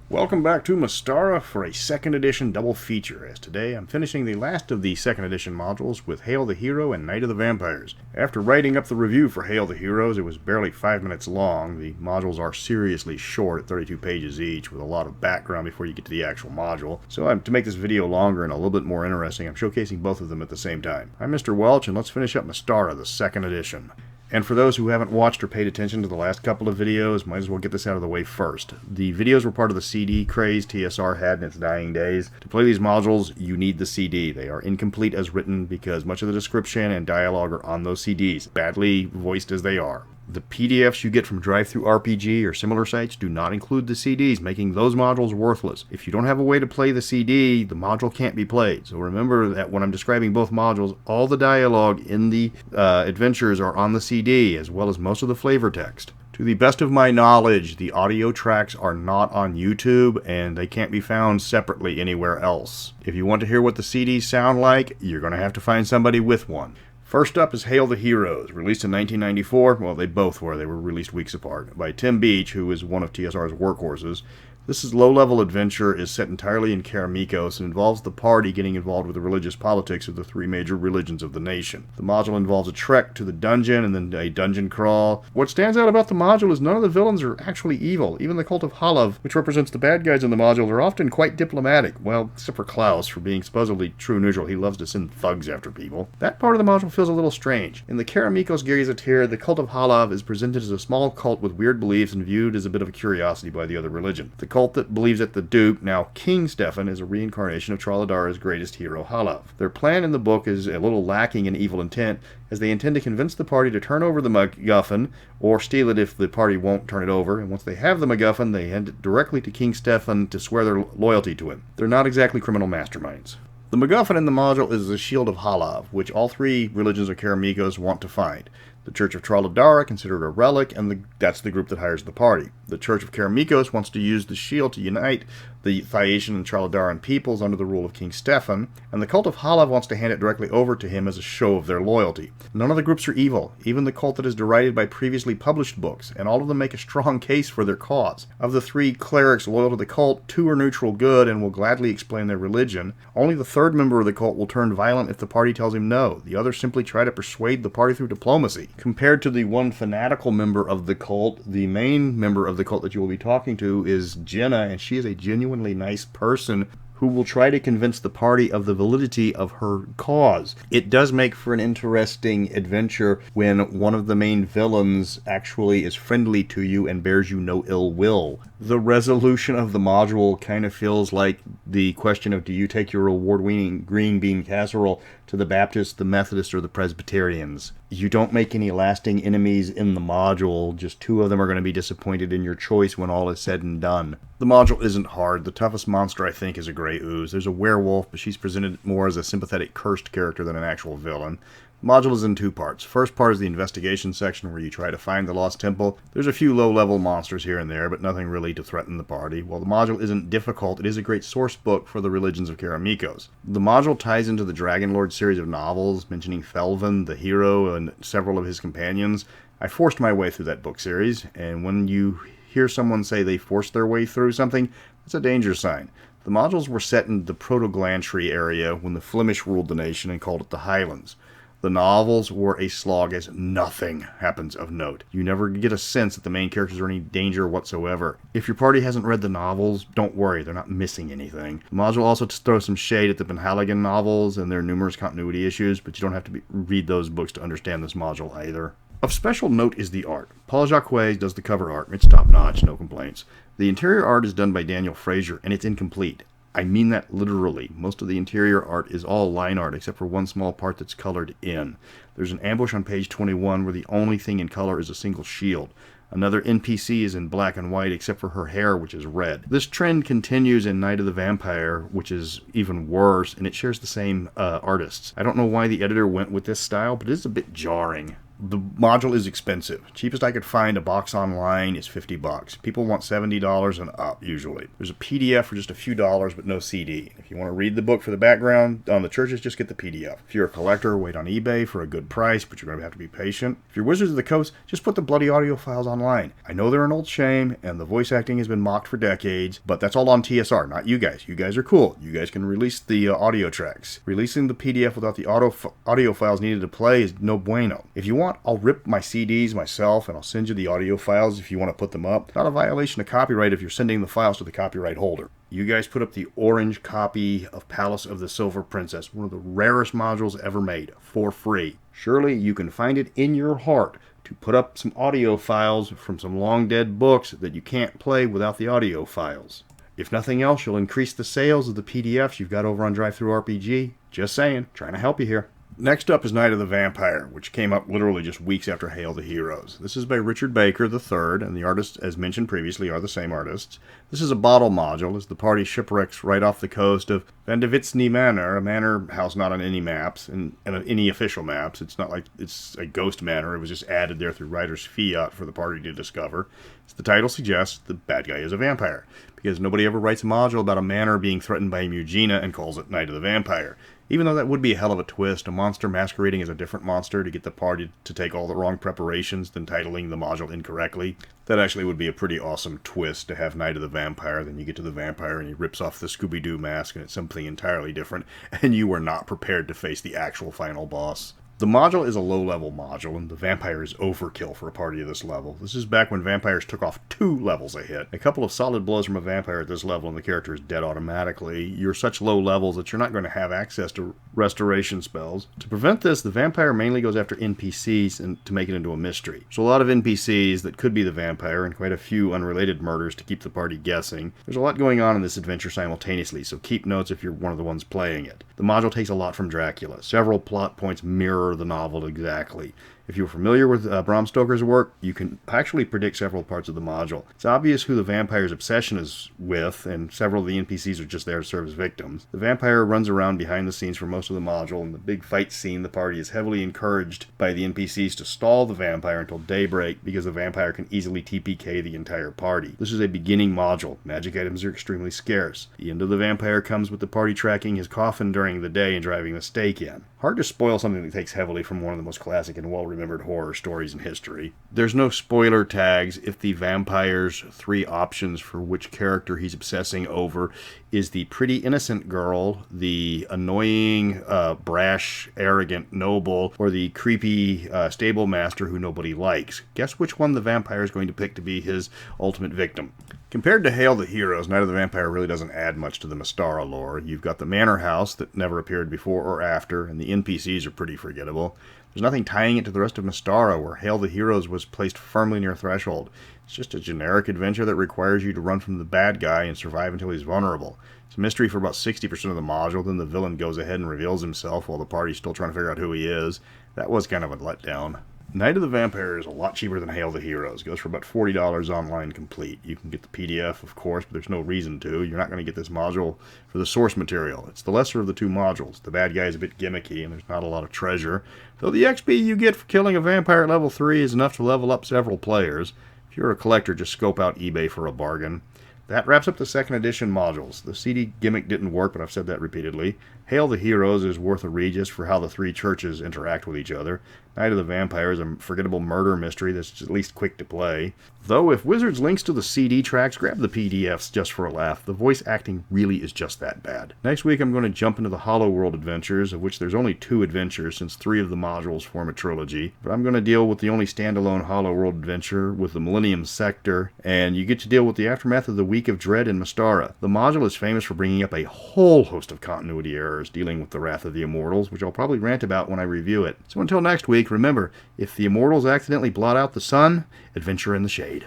Welcome back to Mystara for a second edition double feature, as today I'm finishing the last of the second edition modules with Hail the Hero and Night of the Vampires. After writing up the review for Hail the Heroes, it was barely 5 minutes long. The modules are seriously short at 32 pages each, with a lot of background before you get to the actual module. So to make this video longer and a little bit more interesting, I'm showcasing both of them at the same time. I'm Mr. Welch, and let's finish up Mystara, the second edition. And for those who haven't watched or paid attention to the last couple of videos, might as well get this out of the way first. The videos were part of the CD craze TSR had in its dying days. To play these modules, you need the CD. They are incomplete as written because much of the description and dialogue are on those CDs, badly voiced as they are. The PDFs you get from DriveThruRPG or similar sites do not include the CDs, making those modules worthless. If you don't have a way to play the CD, the module can't be played. So remember that when I'm describing both modules, all the dialogue in the adventures are on the CD, as well as most of the flavor text. To the best of my knowledge, the audio tracks are not on YouTube, and they can't be found separately anywhere else. If you want to hear what the CDs sound like, you're going to have to find somebody with one. First up is Hail the Heroes, released in 1994. Well, they both were. They were released weeks apart. By Tim Beach, who is one of TSR's workhorses. This low-level adventure is set entirely in Karamikos and involves the party getting involved with the religious politics of the three major religions of the nation. The module involves a trek to the dungeon and then a dungeon crawl. What stands out about the module is none of the villains are actually evil. Even the Cult of Halav, which represents the bad guys in the module, are often quite diplomatic. Well, except for Klaus, for being supposedly true neutral. He loves to send thugs after people. That part of the module feels a little strange. In the Karamikos Gazetteer, the Cult of Halav is presented as a small cult with weird beliefs and viewed as a bit of a curiosity by the other religion. The cult that believes that the Duke, now King Stefan, is a reincarnation of Tralladara's greatest hero, Halav. Their plan in the book is a little lacking in evil intent, as they intend to convince the party to turn over the MacGuffin, or steal it if the party won't turn it over, and once they have the MacGuffin, they hand it directly to King Stefan to swear their loyalty to him. They're not exactly criminal masterminds. The MacGuffin in the module is the Shield of Halav, which all three religions of Karamikos want to find. The Church of Tralladara considered a relic, and that's the group that hires the party. The Church of Karamikos wants to use the shield to unite the Thracian and Tralladaran peoples under the rule of King Stefan, and the Cult of Halav wants to hand it directly over to him as a show of their loyalty. None of the groups are evil, even the cult that is derided by previously published books, and all of them make a strong case for their cause. Of the three clerics loyal to the cult, two are neutral good and will gladly explain their religion. Only the third member of the cult will turn violent if the party tells him no. The others simply try to persuade the party through diplomacy. Compared to the one fanatical member of the cult, the main member of the cult that you will be talking to is Jenna, and she is a genuinely nice person who will try to convince the party of the validity of her cause. It does make for an interesting adventure when one of the main villains actually is friendly to you and bears you no ill will. The resolution of the module kind of feels like the question of, do you take your award-winning green bean casserole to the Baptists, the Methodists, or the Presbyterians? You don't make any lasting enemies in the module, just two of them are going to be disappointed in your choice when all is said and done. The module isn't hard. The toughest monster, I think, is a Grey Ooze. There's a werewolf, but she's presented more as a sympathetic cursed character than an actual villain. The module is in two parts. First part is the investigation section where you try to find the lost temple. There's a few low-level monsters here and there, but nothing really to threaten the party. While the module isn't difficult, it is a great source book for the religions of Karamikos. The module ties into the Dragonlord series of novels, mentioning Felvin, the hero, and several of his companions. I forced my way through that book series, and when you hear someone say they forced their way through something, that's a danger sign. The modules were set in the Proto-Glantry area when the Flemish ruled the nation and called it the Highlands. The novels were a slog as nothing happens of note. You never get a sense that the main characters are in any danger whatsoever. If your party hasn't read the novels, don't worry, they're not missing anything. The module also throws some shade at the Penhaligon novels and their numerous continuity issues, but you don't have to read those books to understand this module either. Of special note is the art. Paul Jacques does the cover art. It's top-notch, no complaints. The interior art is done by Daniel Fraser, and it's incomplete. I mean that literally. Most of the interior art is all line art, except for one small part that's colored in. There's an ambush on page 21 where the only thing in color is a single shield. Another NPC is in black and white, except for her hair, which is red. This trend continues in Night of the Vampire, which is even worse, and it shares the same artists. I don't know why the editor went with this style, but it is a bit jarring. The module is expensive. Cheapest I could find a box online is $50. People want $70 and up usually. There's a PDF for just a few dollars but no CD. If you want to read the book for the background on the churches, just get the PDF. If you're a collector, wait on eBay for a good price, but you're going to have to be patient. If you're Wizards of the Coast, just put the bloody audio files online. I know they're an old shame and the voice acting has been mocked for decades, but that's all on TSR, not you guys. You guys are cool. You guys can release the audio tracks. Releasing the PDF without the audio files needed to play is no bueno. If you want, I'll rip my CDs myself and I'll send you the audio files if you want to put them up. Not a violation of copyright if you're sending the files to the copyright holder. You guys put up the orange copy of Palace of the Silver Princess, one of the rarest modules ever made, for free. Surely you can find it in your heart to put up some audio files from some long dead books that you can't play without the audio files. If nothing else, you'll increase the sales of the PDFs you've got over on DriveThruRPG. Just saying, trying to help you here. Next up is Night of the Vampire, which came up literally just weeks after Hail the Heroes. This is by Richard Baker III, and the artists, as mentioned previously, are the same artists. This is a bottle module, as the party shipwrecks right off the coast of Vandevitsny Manor, a manor house not on any maps, and any official maps. It's not like it's a ghost manor, it was just added there through writer's fiat for the party to discover. As the title suggests, the bad guy is a vampire, because nobody ever writes a module about a manor being threatened by Mugina and calls it Night of the Vampire. Even though that would be a hell of a twist, a monster masquerading as a different monster to get the party to take all the wrong preparations than titling the module incorrectly. That actually would be a pretty awesome twist to have Night of the Vampire. Then you get to the vampire and he rips off the Scooby-Doo mask and it's something entirely different, and you were not prepared to face the actual final boss. The module is a low-level module, and the vampire is overkill for a party of this level. This is back when vampires took off 2 levels a hit. A couple of solid blows from a vampire at this level and the character is dead automatically. You're such low levels that you're not going to have access to restoration spells. To prevent this, the vampire mainly goes after NPCs and to make it into a mystery. So a lot of NPCs that could be the vampire and quite a few unrelated murders to keep the party guessing. There's a lot going on in this adventure simultaneously, so keep notes if you're one of the ones playing it. The module takes a lot from Dracula. Several plot points mirror the novel exactly. If you're familiar with Bram Stoker's work, you can actually predict several parts of the module. It's obvious who the vampire's obsession is with, and several of the NPCs are just there to serve as victims. The vampire runs around behind the scenes for most of the module. In the big fight scene, the party is heavily encouraged by the NPCs to stall the vampire until daybreak, because the vampire can easily TPK the entire party. This is a beginning module. Magic items are extremely scarce. The end of the vampire comes with the party tracking his coffin during the day and driving the stake in. Hard to spoil something that takes heavily from one of the most classic and well-remembered horror stories in history. There's no spoiler tags if the vampire's 3 options for which character he's obsessing over is the pretty innocent girl, the annoying, brash, arrogant noble, or the creepy stable master who nobody likes. Guess which one the vampire is going to pick to be his ultimate victim. Compared to Hail the Heroes, Night of the Vampire really doesn't add much to the Mystara lore. You've got the manor house that never appeared before or after, and the NPCs are pretty forgettable. There's nothing tying it to the rest of Mystara, where Hail the Heroes was placed firmly near Threshold. It's just a generic adventure that requires you to run from the bad guy and survive until he's vulnerable. It's a mystery for about 60% of the module, then the villain goes ahead and reveals himself while the party's still trying to figure out who he is. That was kind of a letdown. Night of the Vampire is a lot cheaper than Hail the Heroes. It goes for about $40 online complete. You can get the PDF, of course, but there's no reason to. You're not going to get this module for the source material. It's the lesser of the 2 modules. The bad guy is a bit gimmicky, and there's not a lot of treasure. Though the XP you get for killing a vampire at level 3 is enough to level up several players. If you're a collector, just scope out eBay for a bargain. That wraps up the 2nd edition modules. The CD gimmick didn't work, but I've said that repeatedly. Hail the Heroes is worth a read just for how the 3 churches interact with each other. Night of the Vampire is a forgettable murder mystery that's at least quick to play. Though, if Wizards links to the CD tracks, grab the PDFs just for a laugh. The voice acting really is just that bad. Next week I'm going to jump into the Hollow World adventures, of which there's only 2 adventures since 3 of the modules form a trilogy. But I'm going to deal with the only standalone Hollow World adventure with the Millennium Sector, and you get to deal with the aftermath of the Week of Dread in Mystara. The module is famous for bringing up a whole host of continuity errors dealing with the Wrath of the Immortals, which I'll probably rant about when I review it. So until next week, remember, if the Immortals accidentally blot out the sun, adventure in the shade.